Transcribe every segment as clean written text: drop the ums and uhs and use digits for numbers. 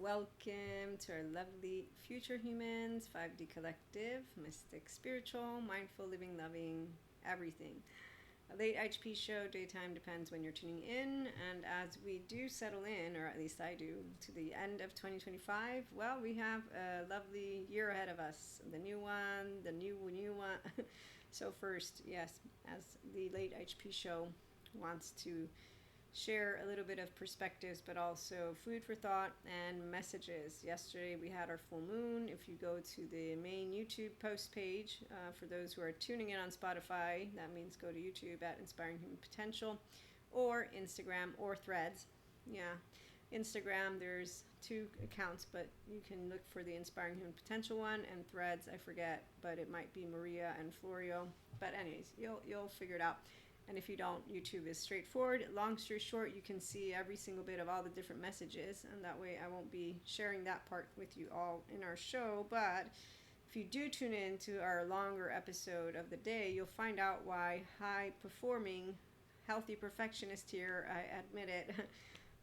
Welcome to our lovely future humans, 5D collective, mystic, spiritual, mindful, living, loving, everything. A late IHP show, daytime depends when you're tuning in. And as we do settle in, or at least I do, to the end of 2025, well, we have a lovely year ahead of us. The new one, the new one. So first, yes, as the late IHP show wants to share a little bit of perspectives, but also food for thought and messages. Yesterday we had our full moon. If you go to the main YouTube post page, for those who are tuning in on Spotify, that means go to YouTube at Inspiring Human Potential, or Instagram or Threads. Yeah, Instagram, there's two accounts, but you can look for the Inspiring Human Potential one, and Threads, I forget, but it might be Maria and Florio. But anyways, you'll figure it out. And if you don't, YouTube is straightforward. Long story short, you can see every single bit of all the different messages, and that way I won't be sharing that part with you all in our show. But if you do tune in to our longer episode of the day, you'll find out why high performing, healthy perfectionist here, I admit it,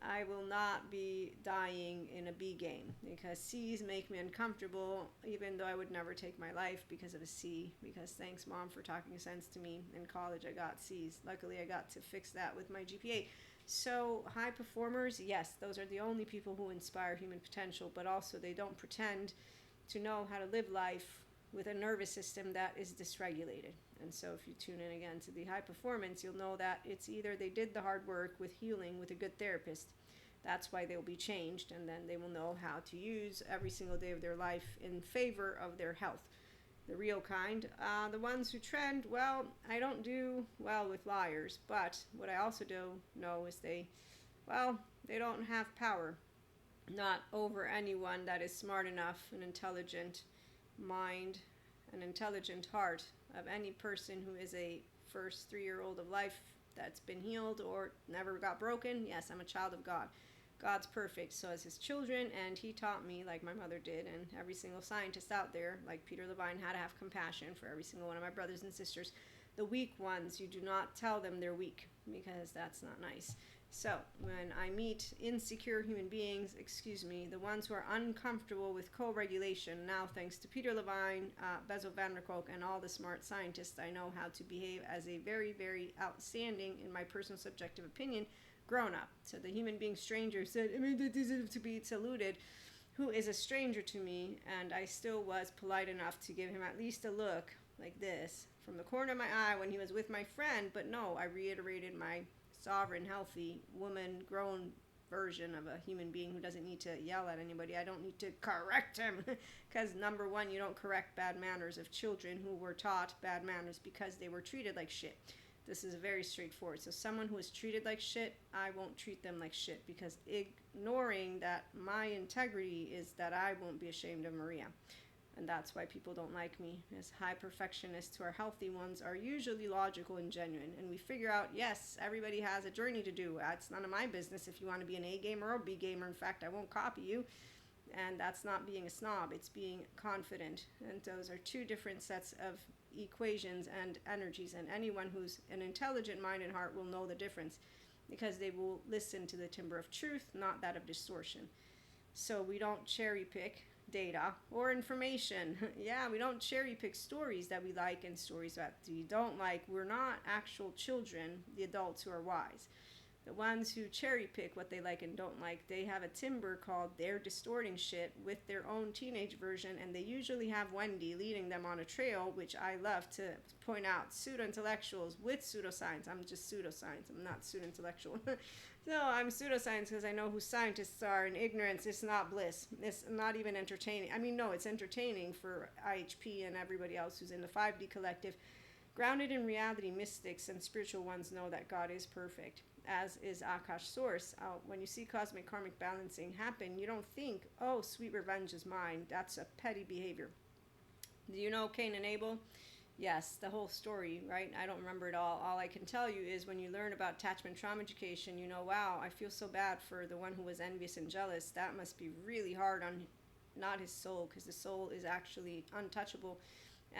I will not be dying in a B game, because C's make me uncomfortable, even though I would never take my life because of a C, because thanks mom for talking sense to me. In college I got C's. Luckily I got to fix that with my GPA. So high performers, yes, those are the only people who inspire human potential, but also they don't pretend to know how to live life with a nervous system that is dysregulated. And so if you tune in again to the high performance, you'll know that it's either they did the hard work with healing with a good therapist. That's why they'll be changed, and then they will know how to use every single day of their life in favor of their health. The real kind. The ones who trend, well, I don't do well with liars, but what I also do know is they don't have power. Not over anyone that is smart enough, an intelligent mind, an intelligent heart of any person who is a first 3-year-old of life that's been healed or never got broken. Yes, I'm a child of God. God's perfect, so as his children, and he taught me, like my mother did, and every single scientist out there, like Peter Levine, how to have compassion for every single one of my brothers and sisters. The weak ones, you do not tell them they're weak, because that's not nice. So when I meet insecure human beings, the ones who are uncomfortable with co-regulation, now thanks to Peter Levine, Bessel van der Kolk, and all the smart scientists, I know how to behave as a very, very outstanding, in my personal subjective opinion, grown up. So the human being stranger said, I mean, that deserves to be saluted, who is a stranger to me, and I still was polite enough to give him at least a look like this from the corner of my eye when he was with my friend. But no, I reiterated my sovereign, healthy, woman, grown version of a human being who doesn't need to yell at anybody. I don't need to correct him, because number one, you don't correct bad manners of children who were taught bad manners because they were treated like shit. This is very straightforward. So someone who is treated like shit, I won't treat them like shit, because ignoring that my integrity is that I won't be ashamed of Maria. And that's why people don't like me, as high perfectionists who are healthy ones are usually logical and genuine. And we figure out, yes, everybody has a journey to do. It's none of my business if you want to be an A gamer or a B gamer. In fact, I won't copy you. And that's not being a snob, it's being confident. And those are two different sets of equations and energies. And anyone who's an intelligent mind and heart will know the difference, because they will listen to the timbre of truth, not that of distortion. So we don't cherry pick data or information. Yeah, we don't cherry pick stories that we like and stories that we don't like. We're not actual children, the adults who are wise. The ones who cherry pick what they like and don't like, they have a timbre called they're distorting shit with their own teenage version, and they usually have Wendy leading them on a trail, which I love to point out. Pseudo-intellectuals with pseudoscience. I'm just pseudoscience. I'm not pseudo-intellectual. No, I'm pseudoscience because I know who scientists are, and ignorance is not bliss. It's not even entertaining. I mean, no, it's entertaining for IHP and everybody else who's in the 5D collective. Grounded in reality, mystics and spiritual ones know that God is perfect, as is Akash Source. When you see cosmic karmic balancing happen, you don't think, oh, sweet revenge is mine. That's a petty behavior. Do you know Cain and Abel? Yes, the whole story, right? I don't remember it all. All I can tell you is when you learn about attachment trauma education, you know, wow, I feel so bad for the one who was envious and jealous. That must be really hard on not his soul, because the soul is actually untouchable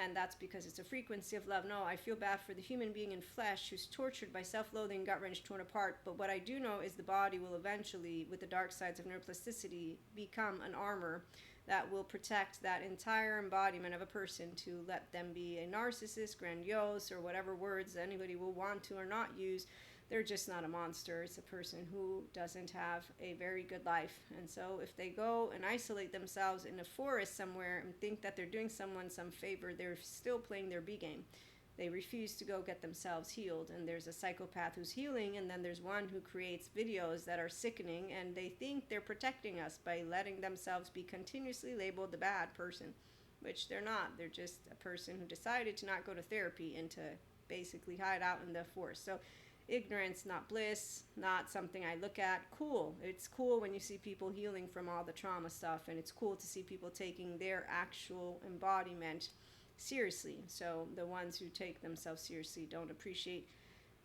And that's because it's a frequency of love. No, I feel bad for the human being in flesh who's tortured by self-loathing, gut-wrenched, torn apart. But what I do know is the body will eventually, with the dark sides of neuroplasticity, become an armor that will protect that entire embodiment of a person, to let them be a narcissist, grandiose, or whatever words anybody will want to or not use. They're just not a monster. It's a person who doesn't have a very good life. And so if they go and isolate themselves in a forest somewhere and think that they're doing someone some favor, they're still playing their B game. They refuse to go get themselves healed. And there's a psychopath who's healing, and then there's one who creates videos that are sickening, and they think they're protecting us by letting themselves be continuously labeled the bad person, which they're not. They're just a person who decided to not go to therapy and to basically hide out in the forest. So ignorance, not bliss, not something I look at. Cool. It's cool when you see people healing from all the trauma stuff, and it's cool to see people taking their actual embodiment seriously. So the ones who take themselves seriously don't appreciate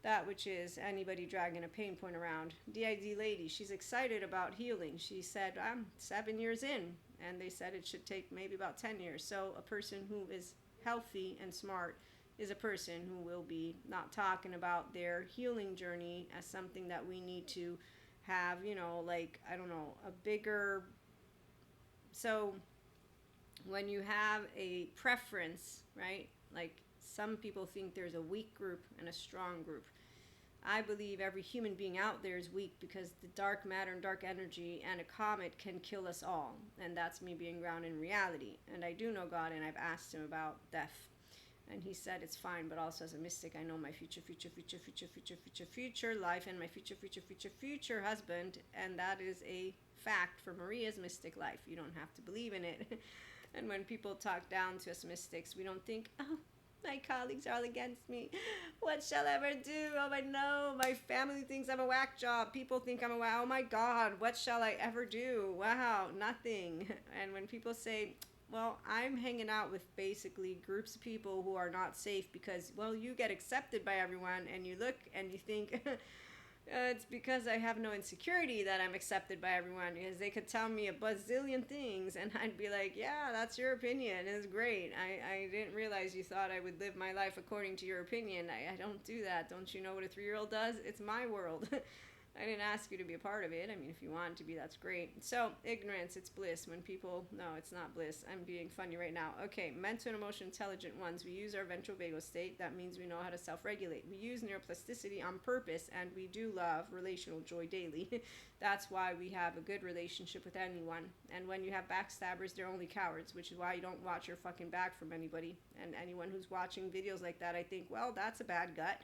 that, which is anybody dragging a pain point around. DID lady, she's excited about healing. She said, I'm 7 years in, and they said it should take maybe about 10 years. So a person who is healthy and smart is a person who will be not talking about their healing journey as something that we need to have, like, I don't know, a bigger... So when you have a preference, right, like some people think there's a weak group and a strong group. I believe every human being out there is weak, because the dark matter and dark energy and a comet can kill us all. And that's me being grounded in reality. And I do know God, and I've asked him about death. And he said it's fine, but also as a mystic, I know my future life, and my future husband. And that is a fact for Maria's mystic life. You don't have to believe in it. And when people talk down to us mystics, we don't think, oh, my colleagues are all against me. What shall I ever do? Oh, no, my family thinks I'm a whack job. People think I'm a whack. Oh, my God, what shall I ever do? Wow, nothing. And when people say, well, I'm hanging out with basically groups of people who are not safe because, well, you get accepted by everyone, and you look and you think, it's because I have no insecurity that I'm accepted by everyone, because they could tell me a bazillion things, and I'd be like, yeah, that's your opinion. It's great. I didn't realize you thought I would live my life according to your opinion. I don't do that. Don't you know what a 3-year-old does? It's my world. I didn't ask you to be a part of it. I mean, if you want to be, that's great. So, ignorance, it's bliss. When people, no, it's not bliss. I'm being funny right now. Okay, mental and emotional intelligent ones. We use our ventral vagal state. That means we know how to self-regulate. We use neuroplasticity on purpose, and we do love relational joy daily. That's why we have a good relationship with anyone. And when you have backstabbers, they're only cowards, which is why you don't watch your fucking back from anybody. And anyone who's watching videos like that, I think, well, that's a bad gut.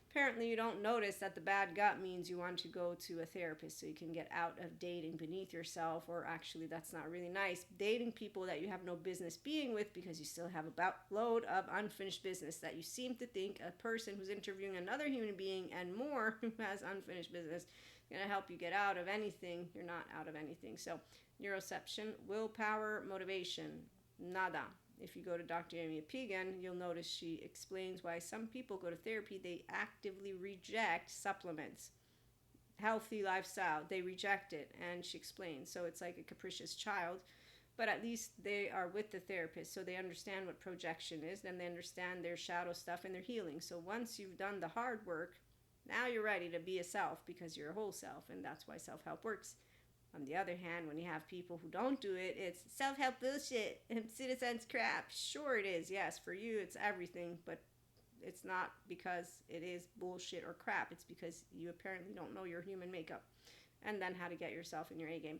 Apparently you don't notice that the bad gut means you want to go to a therapist so you can get out of dating beneath yourself, or actually that's not really nice. Dating people that you have no business being with because you still have a load of unfinished business that you seem to think a person who's interviewing another human being and more who has unfinished business is going to help you get out of anything. You're not out of anything. So neuroception, willpower, motivation, nada. If you go to Dr. Amy Apigan, you'll notice she explains why some people go to therapy. They actively reject supplements, healthy lifestyle. They reject it, and she explains. So it's like a capricious child, but at least they are with the therapist, so they understand what projection is, and they understand their shadow stuff and their healing. So once you've done the hard work, now you're ready to be a self, because you're a whole self, and that's why self-help works. On the other hand, when you have people who don't do it, it's self-help bullshit and citizens crap. Sure it is. Yes, for you it's everything, but it's not because it is bullshit or crap. It's because you apparently don't know your human makeup and then how to get yourself in your A game.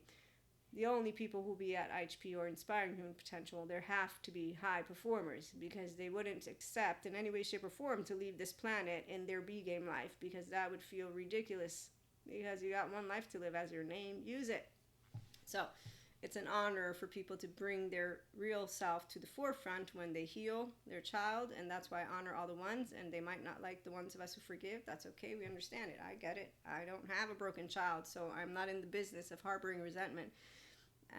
The only people who be at IHP or inspiring human potential, there have to be high performers, because they wouldn't accept in any way, shape, or form to leave this planet in their B game life, because that would feel ridiculous. Because you got one life to live as your name, use it. So it's an honor for people to bring their real self to the forefront when they heal their child, and that's why I honor all the ones, and they might not like the ones of us who forgive. That's okay, we understand it. I get it. I don't have a broken child, so I'm not in the business of harboring resentment.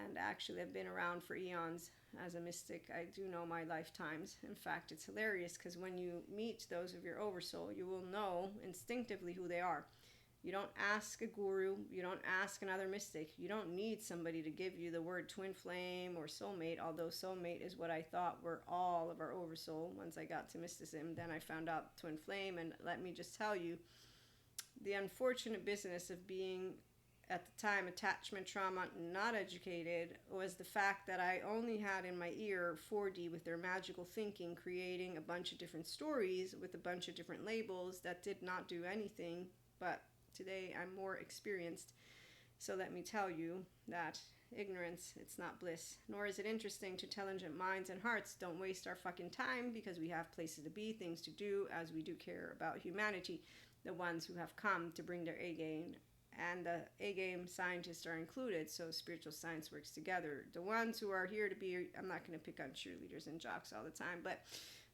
And actually, I've been around for eons as a mystic. I do know my lifetimes. In fact, it's hilarious, because when you meet those of your oversoul, you will know instinctively who they are. You don't ask a guru. You don't ask another mystic. You don't need somebody to give you the word twin flame or soulmate, although soulmate is what I thought were all of our oversoul. Once I got to mysticism, then I found out twin flame. And let me just tell you, the unfortunate business of being, at the time, attachment trauma, not educated, was the fact that I only had in my ear 4D with their magical thinking, creating a bunch of different stories with a bunch of different labels that did not do anything. But today I'm more experienced. So let me tell you that ignorance, it's not bliss. Nor is it interesting to intelligent minds and hearts. Don't waste our fucking time, because we have places to be, things to do, as we do care about humanity. The ones who have come to bring their A game, and the A-game scientists are included, so spiritual science works together. The ones who are here to be, I'm not going to pick on cheerleaders and jocks all the time, but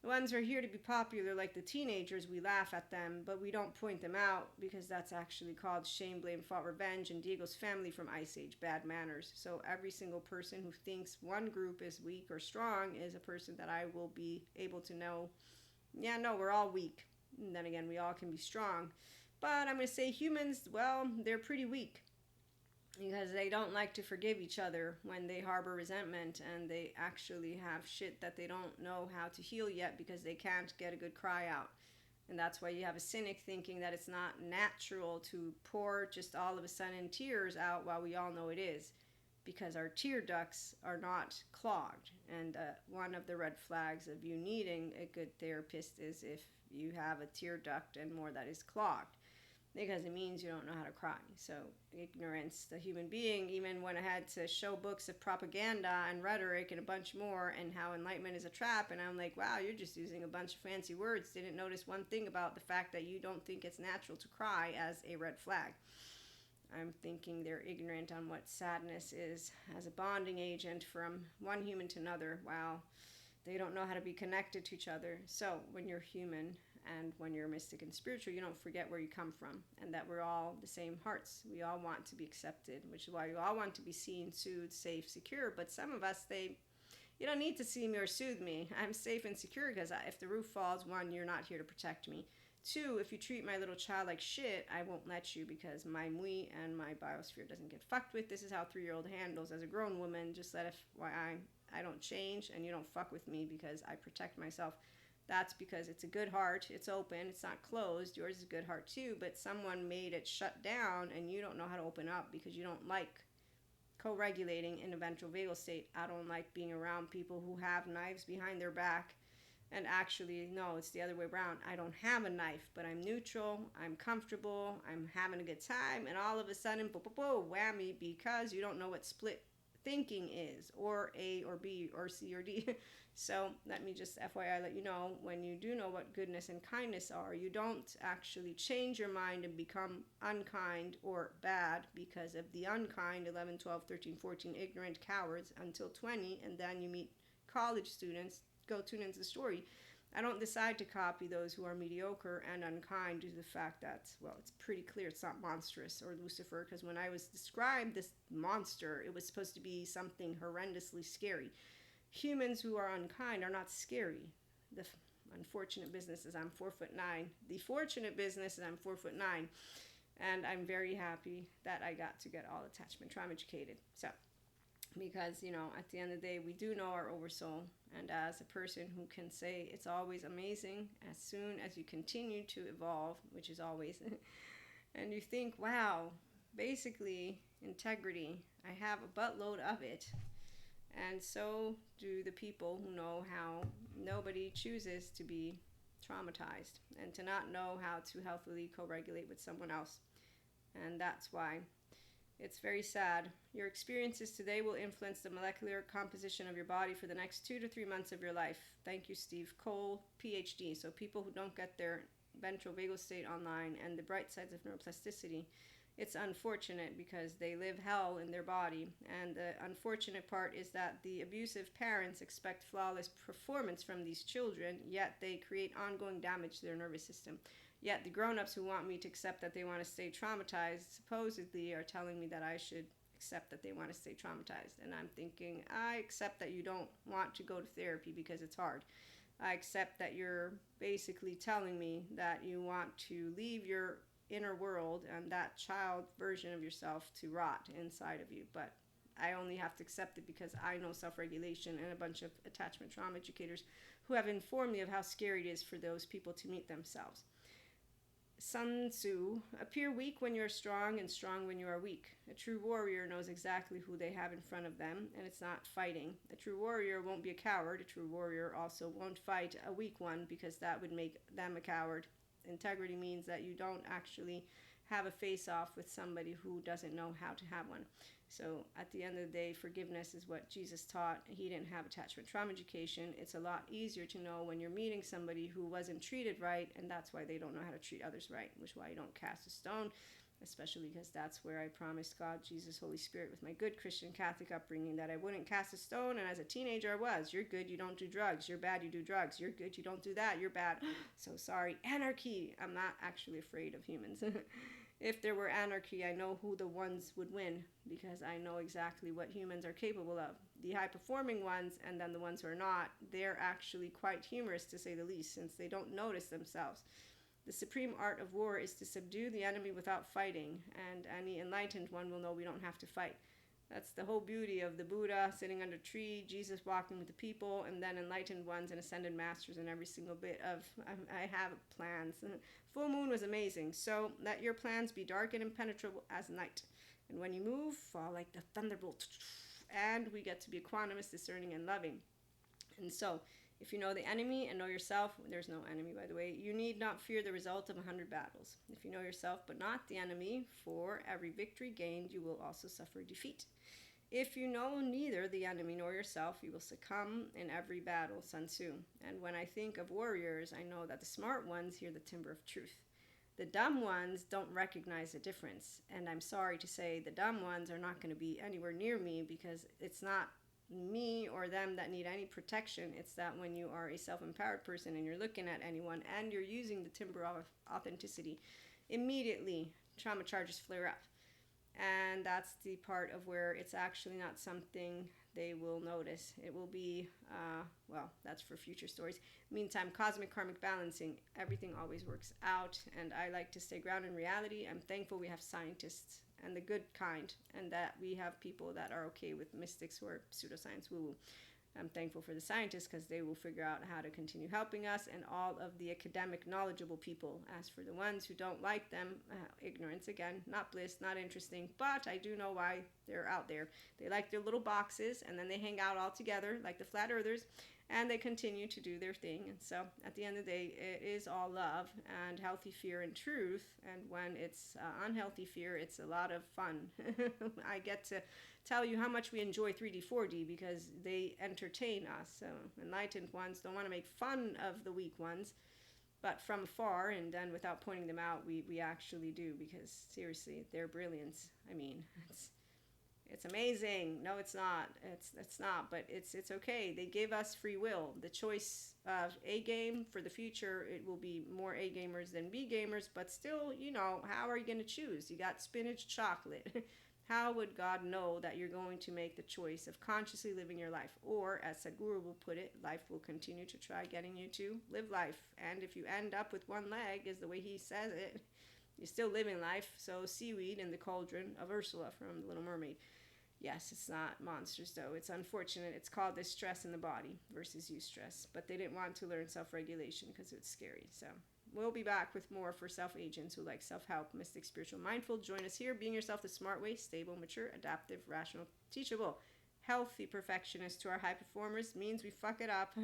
the ones who are here to be popular, like the teenagers, we laugh at them, but we don't point them out, because that's actually called shame, blame, fault, revenge, and Diego's family from Ice Age, bad manners. So every single person who thinks one group is weak or strong is a person that I will be able to know, yeah, no, we're all weak. And then again, we all can be strong. But I'm going to say humans, well, they're pretty weak, because they don't like to forgive each other when they harbor resentment, and they actually have shit that they don't know how to heal yet, because they can't get a good cry out. And that's why you have a cynic thinking that it's not natural to pour just all of a sudden tears out, while we all know it is, because our tear ducts are not clogged. And one of the red flags of you needing a good therapist is if you have a tear duct and more that is clogged, because it means you don't know how to cry. So ignorance, the human being even went ahead to show books of propaganda and rhetoric and a bunch more, and how enlightenment is a trap. And I'm like, wow, you're just using a bunch of fancy words. Didn't notice one thing about the fact that you don't think it's natural to cry as a red flag. I'm thinking they're ignorant on what sadness is as a bonding agent from one human to another. Wow, they don't know how to be connected to each other. So when you're human and when you're mystic and spiritual, you don't forget where you come from, and that we're all the same hearts. We all want to be accepted, which is why we all want to be seen, soothed, safe, secure. But some of us, you don't need to see me or soothe me. I'm safe and secure, because if the roof falls, one, you're not here to protect me. Two, if you treat my little child like shit, I won't let you, because my mui and my biosphere doesn't get fucked with. This is how 3-year-old handles as a grown woman. Just let I don't change, and you don't fuck with me, because I protect myself. That's because it's a good heart. It's open. It's not closed. Yours is a good heart too, but someone made it shut down, and you don't know how to open up, because you don't like co-regulating in a ventral vagal state. I don't like being around people who have knives behind their back. And actually, no, it's the other way around. I don't have a knife, but I'm neutral, I'm comfortable, I'm having a good time, and all of a sudden, whammy, because you don't know what split thinking is, or A or B or C or D. So let me just FYI let you know, when you do know what goodness and kindness are, you don't actually change your mind and become unkind or bad because of the unkind 11, 12, 13, 14 ignorant cowards until 20, and then you meet college students. Go tune into the story. I don't decide to copy those who are mediocre and unkind due to the fact that, well, it's pretty clear it's not monstrous or Lucifer, because when I was described this monster, it was supposed to be something horrendously scary. Humans who are unkind are not scary. The unfortunate business is I'm 4'9". The fortunate business is I'm 4'9". And I'm very happy that I got to get all attachment trauma educated. So, because, at the end of the day, we do know our oversoul. And as a person who can say it's always amazing as soon as you continue to evolve, which is always, and you think, wow, basically integrity, I have a buttload of it. And so do the people who know how nobody chooses to be traumatized and to not know how to healthily co-regulate with someone else. And that's why it's very sad. Your experiences today will influence the molecular composition of your body for the next 2 to 3 months of your life. Thank you, Steve Cole, PhD. So people who don't get their ventral vagal state online and the bright sides of neuroplasticity, it's unfortunate because they live hell in their body. And the unfortunate part is that the abusive parents expect flawless performance from these children, yet they create ongoing damage to their nervous system. Yet the grown-ups who want me to accept that they want to stay traumatized supposedly are telling me that I should accept that they want to stay traumatized. And I'm thinking, I accept that you don't want to go to therapy because it's hard. I accept that you're basically telling me that you want to leave your inner world and that child version of yourself to rot inside of you. But I only have to accept it because I know self-regulation and a bunch of attachment trauma educators who have informed me of how scary it is for those people to meet themselves. Sun Tzu, appear weak when you're strong and strong when you are weak. A true warrior knows exactly who they have in front of them, and it's not fighting. A true warrior won't be a coward. A true warrior also won't fight a weak one because that would make them a coward. Integrity means that you don't actually have a face-off with somebody who doesn't know how to have one. So at the end of the day, forgiveness is what Jesus taught. He didn't have attachment trauma education. It's a lot easier to know when you're meeting somebody who wasn't treated right, and that's why they don't know how to treat others right, which is why you don't cast a stone, especially because that's where I promised God, Jesus, Holy Spirit, with my good Christian Catholic upbringing, that I wouldn't cast a stone. And as a teenager, I was. You're good, you don't do drugs. You're bad, you do drugs. You're good, you don't do that. You're bad. So sorry. Anarchy. I'm not actually afraid of humans. If there were anarchy, I know who the ones would win because I know exactly what humans are capable of. The high-performing ones and then the ones who are not, they're actually quite humorous to say the least, since they don't notice themselves. The supreme art of war is to subdue the enemy without fighting, and any enlightened one will know we don't have to fight. That's the whole beauty of the Buddha sitting under a tree, Jesus walking with the people, and then enlightened ones and ascended masters in every single bit of, I have plans. Full moon was amazing. So let your plans be dark and impenetrable as night. And when you move, fall like the thunderbolt. And we get to be equanimous, discerning, and loving. And so, if you know the enemy and know yourself, there's no enemy, by the way, you need not fear the result of 100 battles. If you know yourself but not the enemy, for every victory gained, you will also suffer defeat. If you know neither the enemy nor yourself, you will succumb in every battle, Sun Tzu. And when I think of warriors, I know that the smart ones hear the timbre of truth. The dumb ones don't recognize the difference. And I'm sorry to say the dumb ones are not going to be anywhere near me because it's not me or them that need any protection. It's that when you are a self-empowered person and you're looking at anyone and you're using the timbre of authenticity, immediately trauma charges flare up. And that's the part of where it's actually not something they will notice. It will be, well, that's for future stories. Meantime, cosmic karmic balancing, everything always works out. And I like to stay grounded in reality. I'm thankful we have scientists and the good kind, and that we have people that are okay with mystics who are pseudoscience woo-woo. I'm thankful for the scientists because they will figure out how to continue helping us, and all of the academic knowledgeable people. As for the ones who don't like them, ignorance again, not bliss, not interesting, but I do know why they're out there. They like their little boxes, and then they hang out all together like the flat earthers, and they continue to do their thing. And so at the end of the day, it is all love and healthy fear and truth. And when it's unhealthy fear, it's a lot of fun. I get to tell you how much we enjoy 3D, 4D because they entertain us. Enlightened ones don't want to make fun of the weak ones, but from afar, and then without pointing them out, we actually do, because seriously, their brilliance, I mean, it's amazing. No, it's not. It's not, but it's okay. They give us free will. The choice of A game for the future, it will be more A gamers than B gamers, but still, you know, how are you going to choose? You got spinach chocolate. How would God know that you're going to make the choice of consciously living your life? Or, as Sadhguru will put it, life will continue to try getting you to live life. And if you end up with one leg, is the way he says it, you're still living life. So seaweed in the cauldron of Ursula from The Little Mermaid. Yes, it's not monsters though. It's unfortunate. It's called the stress in the body versus eustress. But they didn't want to learn self-regulation because it's scary. So we'll be back with more for self-agents who like self-help, mystic, spiritual, mindful. Join us here. Being yourself the smart way, stable, mature, adaptive, rational, teachable. Healthy perfectionist to our high performers means we fuck it up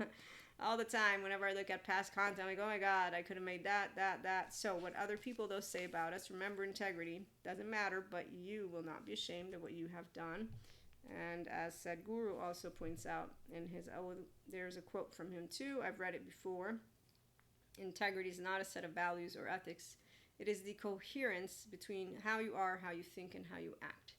all the time. Whenever I look at past content, I'm like, oh my God, I could have made that. So what other people though say about us, remember integrity. Doesn't matter, but you will not be ashamed of what you have done. And as Sadhguru also points out in his, there's a quote from him too. I've read it before. Integrity is not a set of values or ethics. It is the coherence between how you are, how you think, and how you act.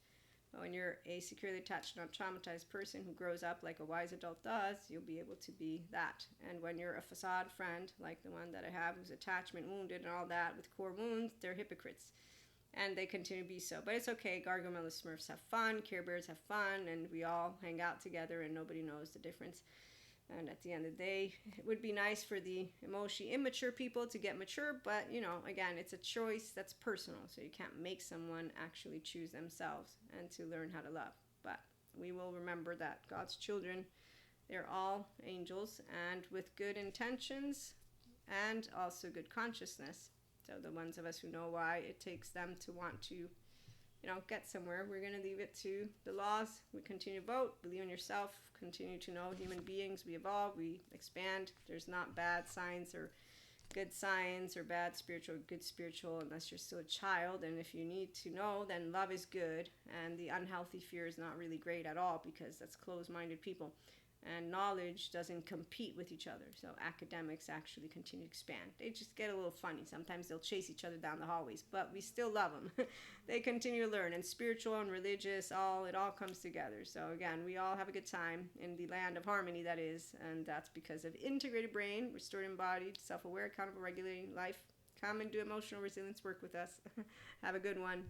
When you're a securely attached, not traumatized person who grows up like a wise adult does, you'll be able to be that. And when you're a facade friend, like the one that I have who's attachment wounded and all that with core wounds, they're hypocrites. And they continue to be so. But it's okay. Gargamel and Smurfs have fun. Care Bears have fun. And we all hang out together and nobody knows the difference. And at the end of the day, it would be nice for the emotionally immature people to get mature, but again, it's a choice that's personal. So you can't make someone actually choose themselves and to learn how to love. But we will remember that God's children, they're all angels and with good intentions and also good consciousness. So the ones of us who know why it takes them to want to get somewhere, we're going to leave it to the laws. We continue to vote, believe in yourself, continue to know human beings. We evolve, we expand. There's not bad signs or good signs or bad spiritual or good spiritual unless you're still a child. And if you need to know, then love is good. And the unhealthy fear is not really great at all because that's closed-minded people. And knowledge doesn't compete with each other. So academics actually continue to expand. They just get a little funny. Sometimes they'll chase each other down the hallways, but we still love them. They continue to learn. And spiritual and religious, it all comes together. So again, we all have a good time in the land of harmony, that is. And that's because of integrated brain, restored embodied, self-aware, accountable, regulating life. Come and do emotional resilience work with us. Have a good one.